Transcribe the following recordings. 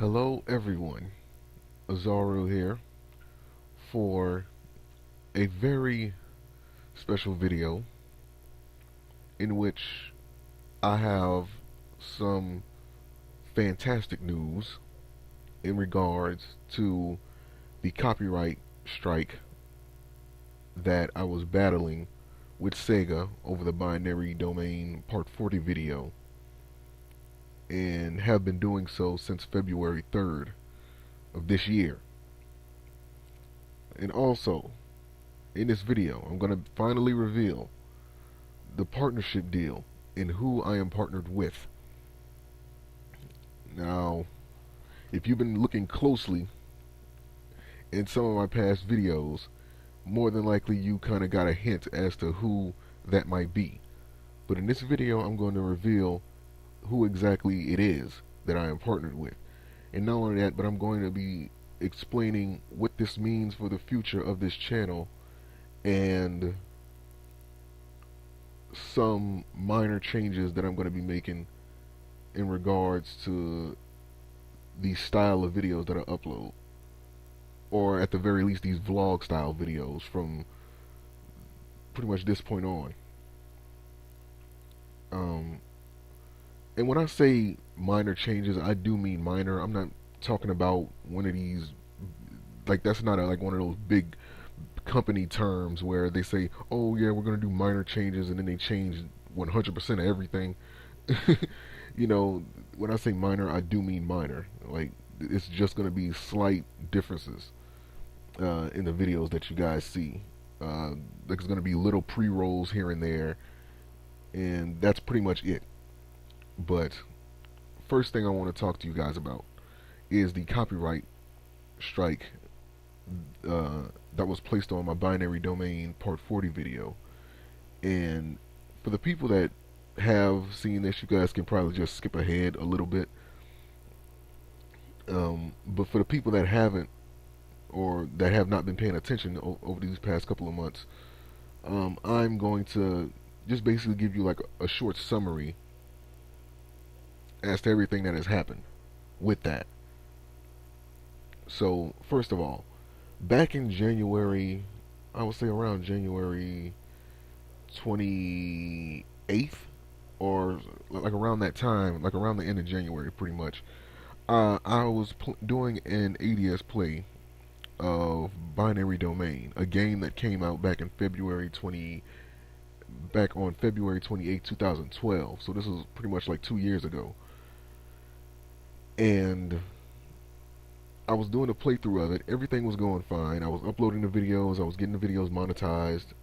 Hello everyone, Azaru here for a very special video in which I have some fantastic news in regards to the copyright strike that I was battling with Sega over the binary domain Part 40 video, and have been doing so since February 3rd of this year. And also, in this video, I'm going to finally reveal the partnership deal and who I am partnered with. Now, if you've been looking closely in some of my past videos, more than likely you kind of got a hint as to who that might be. But in this video, I'm going to reveal who exactly it is that I am partnered with. And not only that, but I'm going to be explaining what this means for the future of this channel and some minor changes that I'm going to be making in regards to the style of videos that I upload, or at the very least these vlog style videos from pretty much this point on. And when I say minor changes, I do mean minor. I'm not talking about one of these, like, that's not like one of those big company terms where they say, oh yeah, we're going to do minor changes, and then they change 100% of everything. You know, when I say minor, I do mean minor. Like, it's just going to be slight differences in the videos that you guys see. There's going to be little pre-rolls here and there, and that's pretty much it. But first thing I want to talk to you guys about is the copyright strike that was placed on my binary domain Part 40 video. And for the people that have seen this, you guys can probably just skip ahead a little bit. But for the people that haven't, or that have not been paying attention over these past couple of months, I'm going to just basically give you like a short summary as to everything that has happened with that. So, first of all, back in January, I would say around January 28th, or like around that time, like around the end of January, pretty much, I was doing an ADSPLAY of Binary Domain, a game that came out back on February 28, 2012. So this was pretty much like 2 years ago. And I was doing a playthrough of it. Everything was going fine. I was uploading the videos. I was getting the videos monetized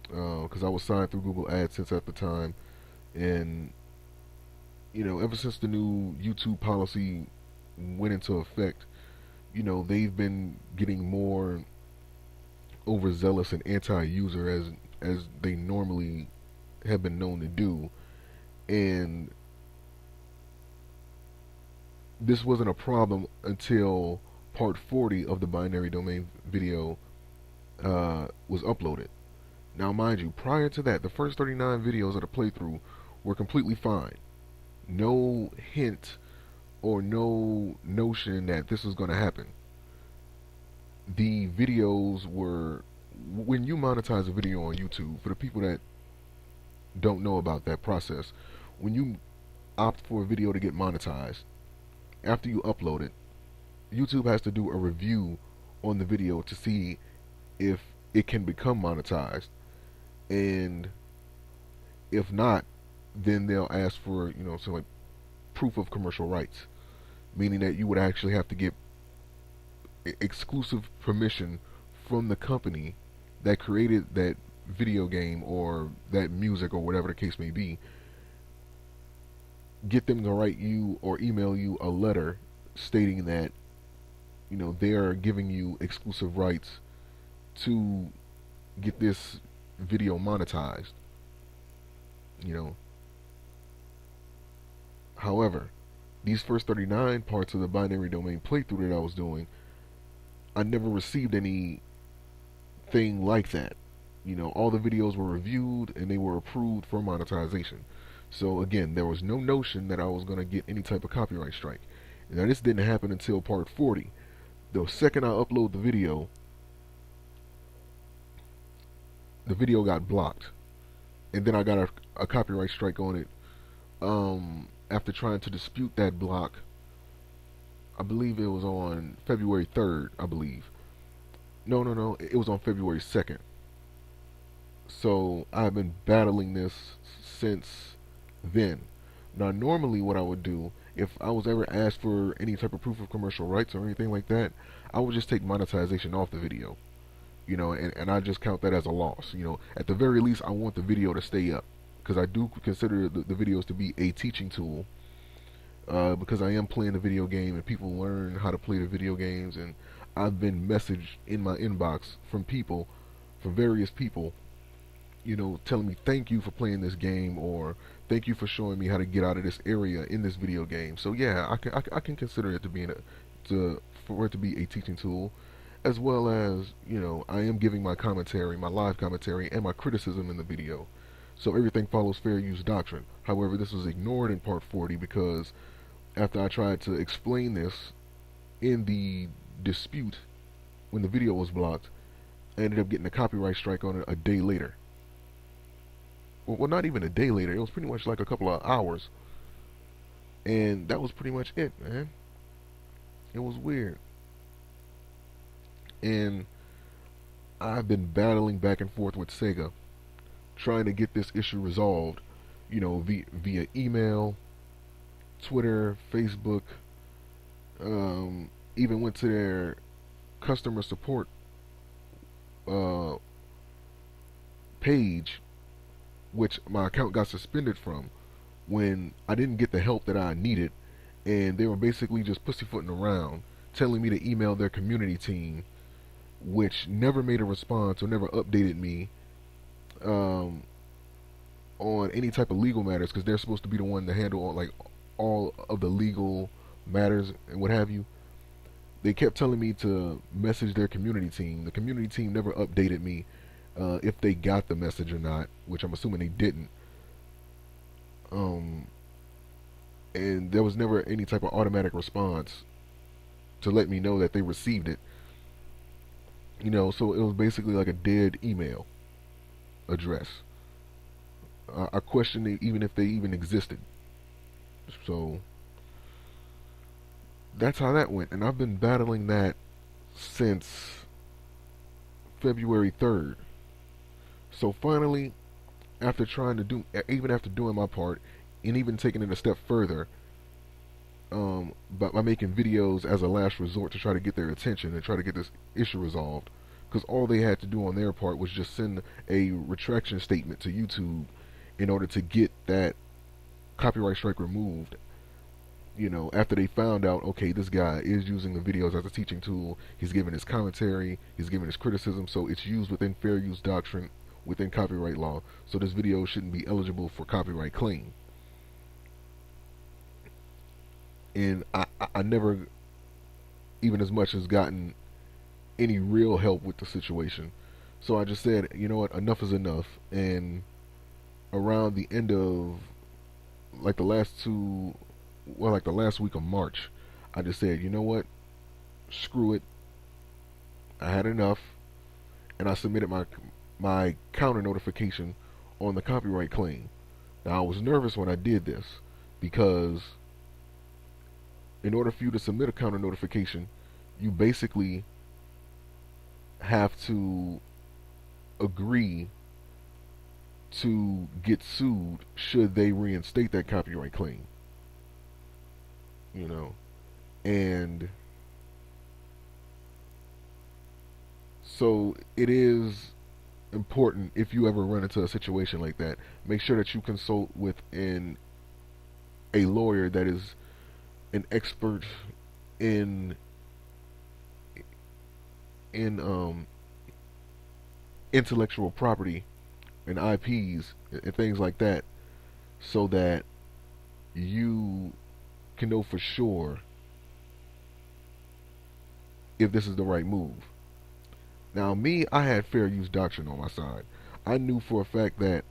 because I was signed through Google AdSense at the time. And, you know, ever since the new YouTube policy went into effect, you know, they've been getting more overzealous and anti-user as they normally have been known to do. And this wasn't a problem until Part 40 of the binary domain video was uploaded. Now, mind you, prior to that, the first 39 videos of the playthrough were completely fine. No hint or no notion that this was going to happen. The videos were, when you monetize a video on YouTube, for the people that don't know about that process, when you opt for a video to get monetized, after you upload it, YouTube has to do a review on the video to see if it can become monetized. And if not, then they'll ask for, you know, some like proof of commercial rights, meaning that you would actually have to get exclusive permission from the company that created that video game or that music or whatever the case may be. Get them to write you or email you a letter stating that, you know, they are giving you exclusive rights to get this video monetized. You know, however, these first 39 parts of the binary domain playthrough that I was doing, I never received anything like that. You know, all the videos were reviewed and they were approved for monetization. So again, there was no notion that I was going to get any type of copyright strike. Now this didn't happen until part 40. The second I upload the video got blocked, and then I got a copyright strike on it. After trying to dispute that block, I believe it was on February 3rd. I believe. No, no, no. It was on February 2nd. So I've been battling this since then. Now, normally, what I would do if I was ever asked for any type of proof of commercial rights or anything like that, I would just take monetization off the video. And I just count that as a loss. At the very least, I want the video to stay up because I do consider the videos to be a teaching tool. Because I am playing the video game and people learn how to play the video games, and I've been messaged in my inbox from various people, telling me thank you for playing this game, or thank you for showing me how to get out of this area in this video game. So yeah, I can consider it to be for it to be a teaching tool, as well as I am giving my commentary, my live commentary, and my criticism in the video. So everything follows fair use doctrine. However, this was ignored in part 40 because after I tried to explain this in the dispute when the video was blocked, I ended up getting a copyright strike on it a day later. Well, not even a day later. It was pretty much like a couple of hours. And that was pretty much it, man. It was weird. And I've been battling back and forth with Sega, trying to get this issue resolved, via email, Twitter, Facebook, even went to their customer support page, which my account got suspended from when I didn't get the help that I needed, and they were basically just pussyfooting around, telling me to email their community team, which never made a response or never updated me on any type of legal matters, because they're supposed to be the one to handle all of the legal matters and what have you. They kept telling me to message their community team. The community team never updated me if they got the message or not, which I'm assuming they didn't. And there was never any type of automatic response to let me know that they received it. So it was basically like a dead email address. I questioned even if they even existed. So that's how that went, and I've been battling that since February 3rd. So finally, even after doing my part, and even taking it a step further, by making videos as a last resort to try to get their attention and try to get this issue resolved, because all they had to do on their part was just send a retraction statement to YouTube in order to get that copyright strike removed. After they found out, okay, this guy is using the videos as a teaching tool, he's giving his commentary, he's giving his criticism, so it's used within fair use doctrine, within copyright law, so this video shouldn't be eligible for copyright claim. And I never even as much as gotten any real help with the situation. So I just said, you know what, enough is enough. And around the end of the last week of March, I just said, you know what, screw it, I had enough, and I submitted my counter notification on the copyright claim. Now I was nervous when I did this because in order for you to submit a counter notification, you basically have to agree to get sued should they reinstate that copyright claim. And so it is important, if you ever run into a situation like that, make sure that you consult with a lawyer that is an expert in intellectual property and IPs and things like that, so that you can know for sure if this is the right move. Now me, I had fair use doctrine on my side. I knew for a fact that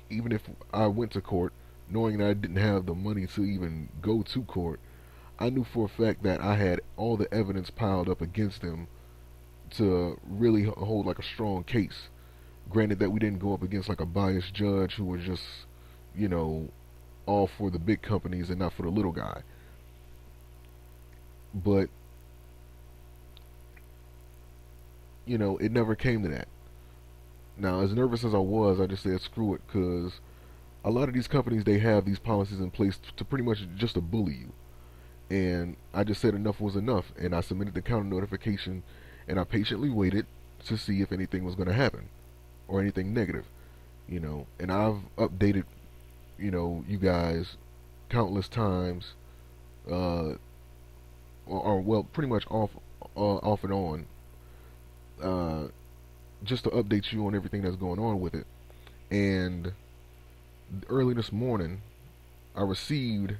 even if I went to court, knowing that I didn't have the money to even go to court, I knew for a fact that I had all the evidence piled up against them to really hold like a strong case. Granted that we didn't go up against like a biased judge who was just, you know, all for the big companies and not for the little guy. But, you know, it never came to that. Now, as nervous as I was, I just said screw it, because a lot of these companies, they have these policies in place to pretty much just to bully you. And I just said enough was enough, and I submitted the counter notification, and I patiently waited to see if anything was going to happen or anything negative, you know. And I've updated, you know, you guys countless times, uh, or well, pretty much off and on, uh, just to update you on everything that's going on with it. And early this morning, I received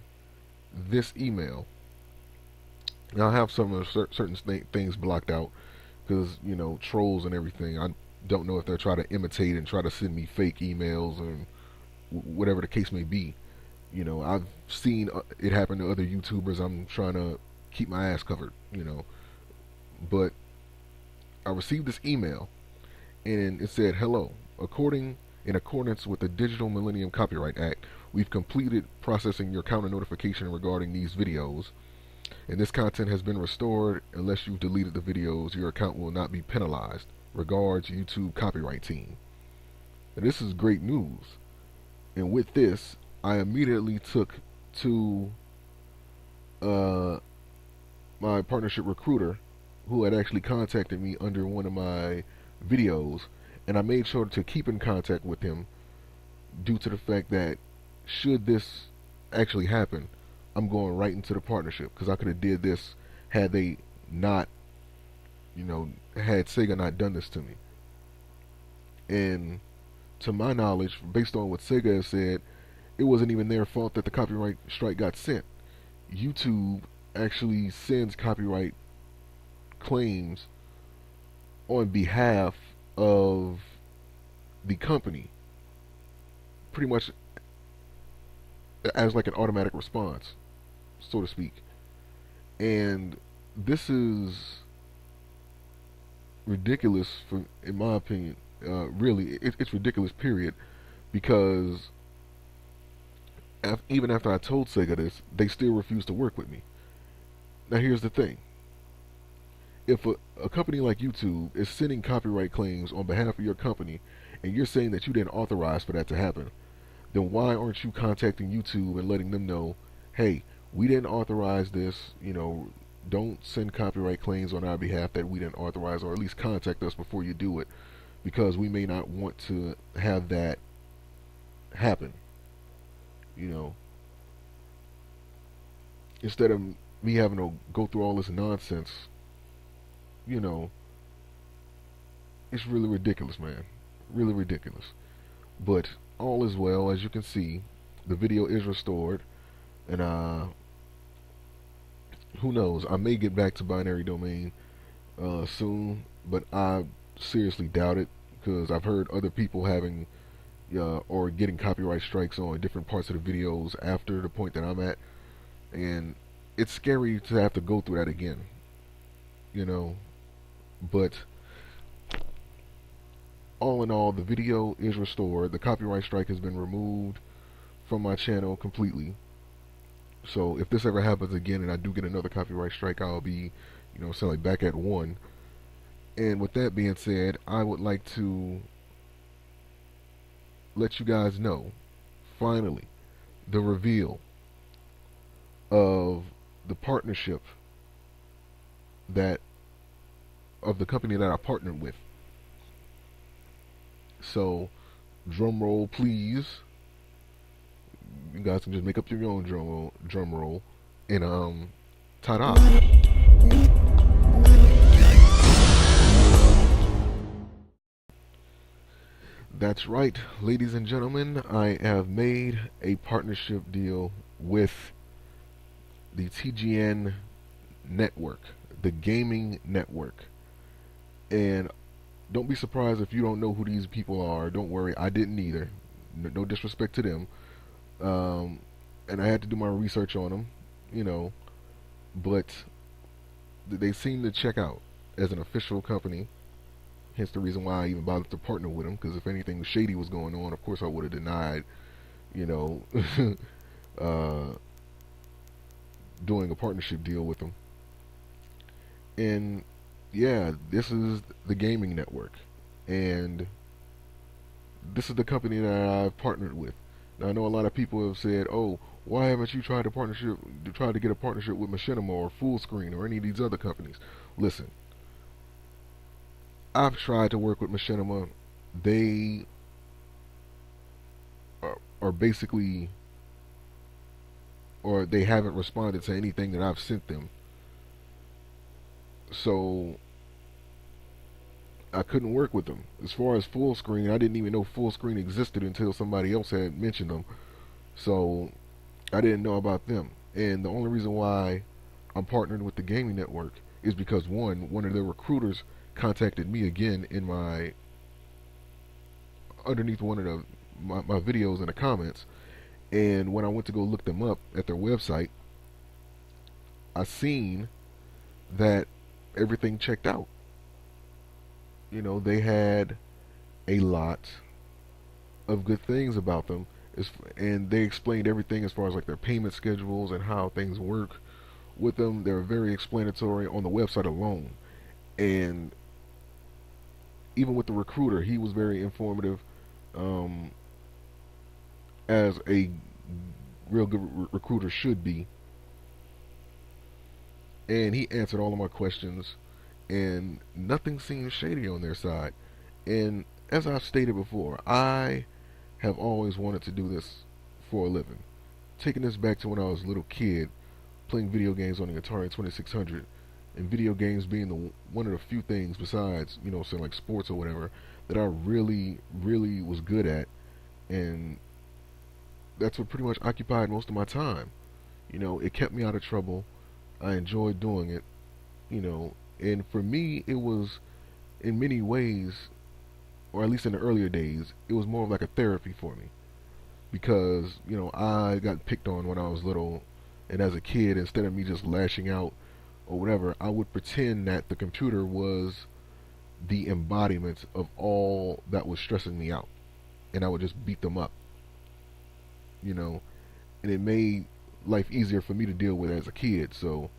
this email. Now I have some of the certain things blocked out because, you know, trolls and everything. I don't know if they're trying to imitate and try to send me fake emails and whatever the case may be. You know, I've seen it happen to other YouTubers. I'm trying to keep my ass covered, you know. But I received this email, and it said, "Hello. In accordance with the Digital Millennium Copyright Act, we've completed processing your counter notification regarding these videos, and this content has been restored. Unless you've deleted the videos, your account will not be penalized. Regards, YouTube copyright team." And this is great news. And with this, I immediately took to uh, my partnership recruiter, who had actually contacted me under one of my videos, and I made sure to keep in contact with him due to the fact that should this actually happen, I'm going right into the partnership, because I could have did this had they not, you know, had Sega not done this to me. And to my knowledge, based on what Sega has said, it wasn't even their fault that the copyright strike got sent. YouTube actually sends copyright claims on behalf of the company, pretty much as like an automatic response, so to speak. And this is ridiculous, for, in my opinion. Really, it's ridiculous. Period. Because even after I told Sega this, they still refused to work with me. Now here's the thing: if a company like YouTube is sending copyright claims on behalf of your company, and you're saying that you didn't authorize for that to happen, then why aren't you contacting YouTube and letting them know, hey, we didn't authorize this, you know, don't send copyright claims on our behalf that we didn't authorize, or at least contact us before you do it, because we may not want to have that happen, you know. Instead of me having to go through all this nonsense, you know, it's really ridiculous, man. Really ridiculous. But all is well. As you can see, the video is restored, and who knows? I may get back to binary domain soon, but I seriously doubt it, because I've heard other people having or getting copyright strikes on different parts of the videos after the point that I'm at, and it's scary to have to go through that again, you know. But all in all, the video is restored. The copyright strike has been removed from my channel completely. So if this ever happens again and I do get another copyright strike, I'll be, you know, selling back at one. And with that being said, I would like to let you guys know, finally, the reveal of the partnership that of the company that I partnered with. So, drum roll, please. You guys can just make up your own drum roll, and ta-da! That's right, ladies and gentlemen. I have made a partnership deal with the TGN network, the gaming network. And don't be surprised if you don't know who these people are. Don't worry, I didn't either. No disrespect to them. And I had to do my research on them, you know. but they seem to check out as an official company. Hence the reason why I even bothered to partner with them. Because if anything shady was going on, of course I would have denied, you know, uh, doing a partnership deal with them. And yeah, this is the gaming network, and this is the company that I've partnered with. Now I know a lot of people have said, "Oh, why haven't you tried to get a partnership with Machinima or Fullscreen or any of these other companies?" Listen, I've tried to work with Machinima. They are basically, or they haven't responded to anything that I've sent them. So I couldn't work with them. As far as Fullscreen, I didn't even know Fullscreen existed until somebody else had mentioned them. So I didn't know about them. And the only reason why I'm partnered with the gaming network is because one of their recruiters contacted me again in my underneath one of my videos in the comments. And when I went to go look them up at their website, I seen that everything checked out. They had a lot of good things about them, and they explained everything as far as like their payment schedules and how things work with them. They're very explanatory on the website alone, and even with the recruiter, he was very informative, um, as a real good recruiter should be, and he answered all of my questions, and nothing seemed shady on their side. And as I've stated before, I have always wanted to do this for a living. Taking this back to when I was a little kid, playing video games on the Atari 2600, and video games being one of the few things besides, say like sports or whatever, that I really, really was good at, and that's what pretty much occupied most of my time. It kept me out of trouble. I enjoyed doing it, and for me, it was in many ways, or at least in the earlier days, it was more of like a therapy for me because I got picked on when I was little, and as a kid, instead of me just lashing out or whatever, I would pretend that the computer was the embodiment of all that was stressing me out, and I would just beat them up, you know, and it made life easier for me to deal with as a kid. So,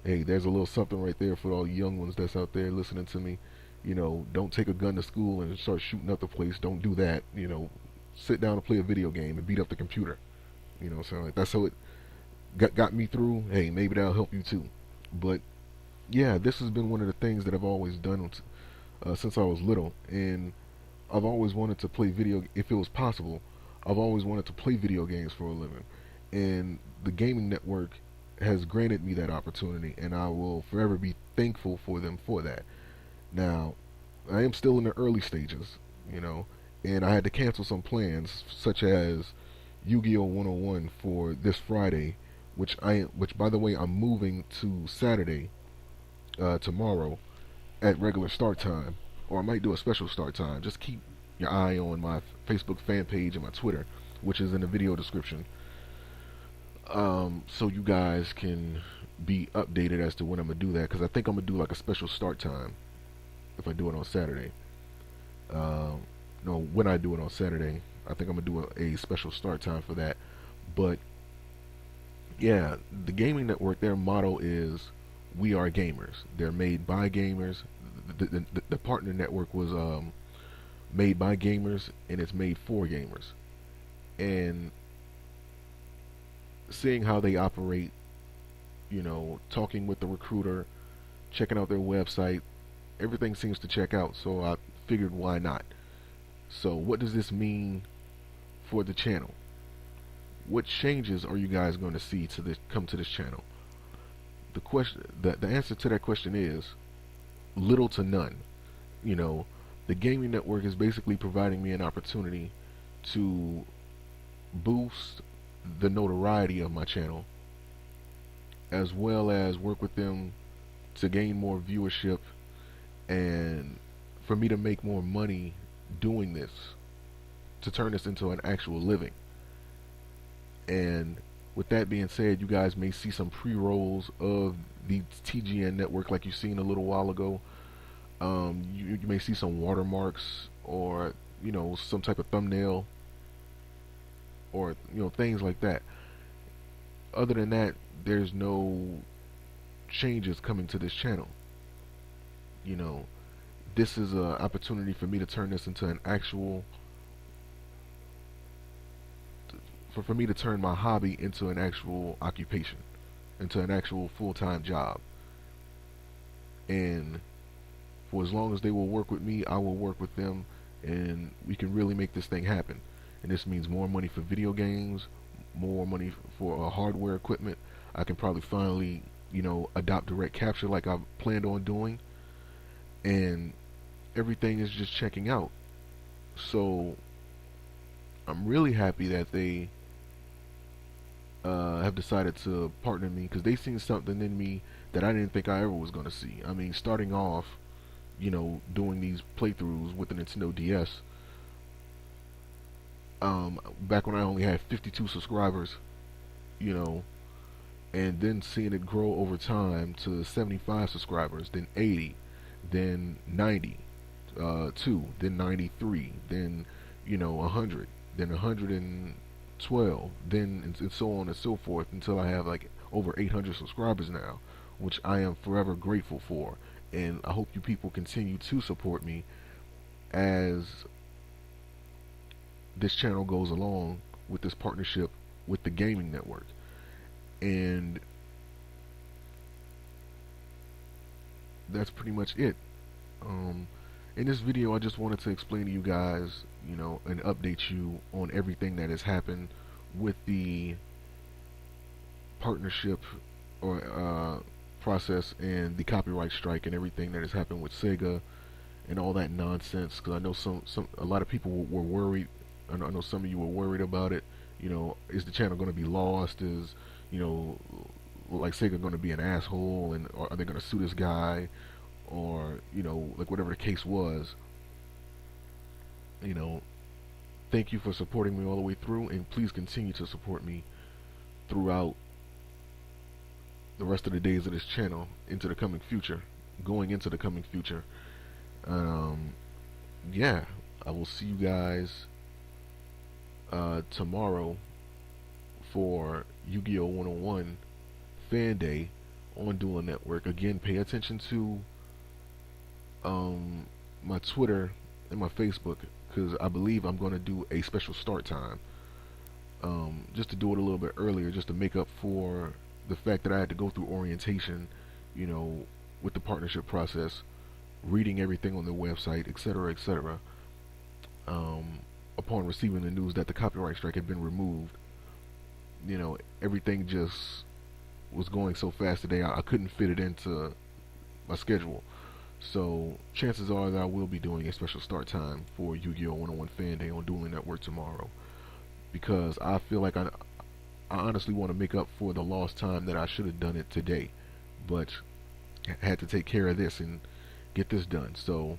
hey, there's a little something right there for all the young ones that's out there listening to me. Don't take a gun to school and start shooting up the place. Don't do that. Sit down and play a video game and beat up the computer. So like, that's how it got me through. Hey, maybe that'll help you too. But yeah, this has been one of the things that I've always done since I was little, and I've always wanted to play video. If it was possible, I've always wanted to play video games for a living, and the gaming network has granted me that opportunity, and I will forever be thankful for them for that. Now, I am still in the early stages, you know, and I had to cancel some plans, such as Yu-Gi-Oh 101 for this Friday, which by the way, I'm moving to Saturday, tomorrow at regular start time, or I might do a special start time. Just keep your eye on my Facebook fan page and my Twitter, which is in the video description, so you guys can be updated as to when I'm gonna do that. Because I think I'm gonna do like a special start time if I do it on Saturday. Um, no, when I do it on Saturday, I think I'm gonna do a special start time for that. But yeah, the gaming network, their motto is "We are gamers." They're made by gamers. The partner network was made by gamers, and it's made for gamers. And seeing how they operate, talking with the recruiter, checking out their website, everything seems to check out. So I figured, why not? So what does this mean for the channel? What changes are you guys going to see to this come to this channel? The answer to that question is little to none. You know, the gaming network is basically providing me an opportunity to boost the notoriety of my channel, as well as work with them to gain more viewership and for me to make more money doing this, to turn this into an actual living. And with that being said, you guys may see some pre-rolls of the TGN network like you seen a little while ago. You may see some watermarks or some type of thumbnail or things like that. Other than that, there's no changes coming to this channel. You know, this is an opportunity for me to turn this into an actual for me to turn my hobby into an actual occupation, into an actual full-time job. And for as long as they will work with me, I will work with them, and we can really make this thing happen. And this means more money for video games, more money for hardware equipment. I can probably finally, adopt direct capture like I planned on doing, and everything is just checking out. So I'm really happy that they have decided to partner me, because they seen something in me that I didn't think I ever was going to see. I mean, starting off, doing these playthroughs with the Nintendo DS, back when I only had 52 subscribers, you know, and then seeing it grow over time to 75 subscribers, then 80, then 90, then 93, then 100, then 112, then and so on and so forth until I have like over 800 subscribers now, which I am forever grateful for. And I hope you people continue to support me as this channel goes along with this partnership with the gaming network. And that's pretty much it. In this video, I just wanted to explain to you guys, and update you on everything that has happened with the partnership or process and the copyright strike and everything that has happened with Sega and all that nonsense. Because I know a lot of people were worried. I know some of you were worried about it. Is the channel going to be lost? Is like Sega going to be an asshole, and or are they going to sue this guy, or like whatever the case was. Thank you for supporting me all the way through, and please continue to support me throughout the rest of the days of this channel into the coming future, going into the coming future. Yeah, I will see you guys tomorrow for Yu-Gi-Oh! 101 Fan Day on Dual Network. Again, pay attention to my Twitter and my Facebook, because I believe I'm going to do a special start time, just to do it a little bit earlier, just to make up for the fact that I had to go through orientation, with the partnership process, reading everything on the website, etc., etc. Upon receiving the news that the copyright strike had been removed, everything just was going so fast today, I couldn't fit it into my schedule. So chances are that I will be doing a special start time for Yu-Gi-Oh! 101 Fan Day on Dueling Network tomorrow, because I feel like I honestly want to make up for the lost time that I should have done it today, but I had to take care of this and get this done. So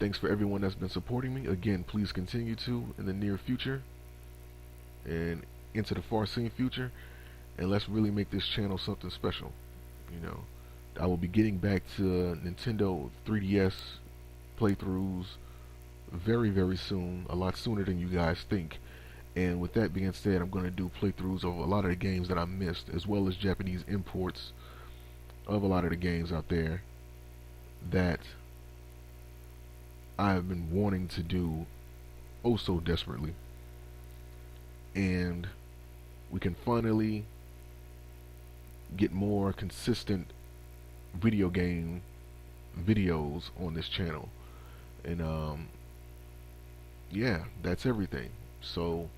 thanks for everyone that's been supporting me. Again, please continue to in the near future and into the far-seen future, and let's really make this channel something special. I will be getting back to Nintendo 3DS playthroughs very, very soon, a lot sooner than you guys think. And with that being said, I'm going to do playthroughs of a lot of the games that I missed, as well as Japanese imports of a lot of the games out there that I've been wanting to do oh so desperately. And we can finally get more consistent video game videos on this channel. And yeah, that's everything. So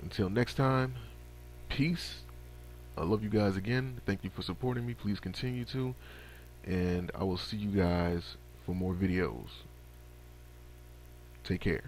until next time, peace. I love you guys again. Thank you for supporting me. Please continue to, and I will see you guys for more videos. Take care.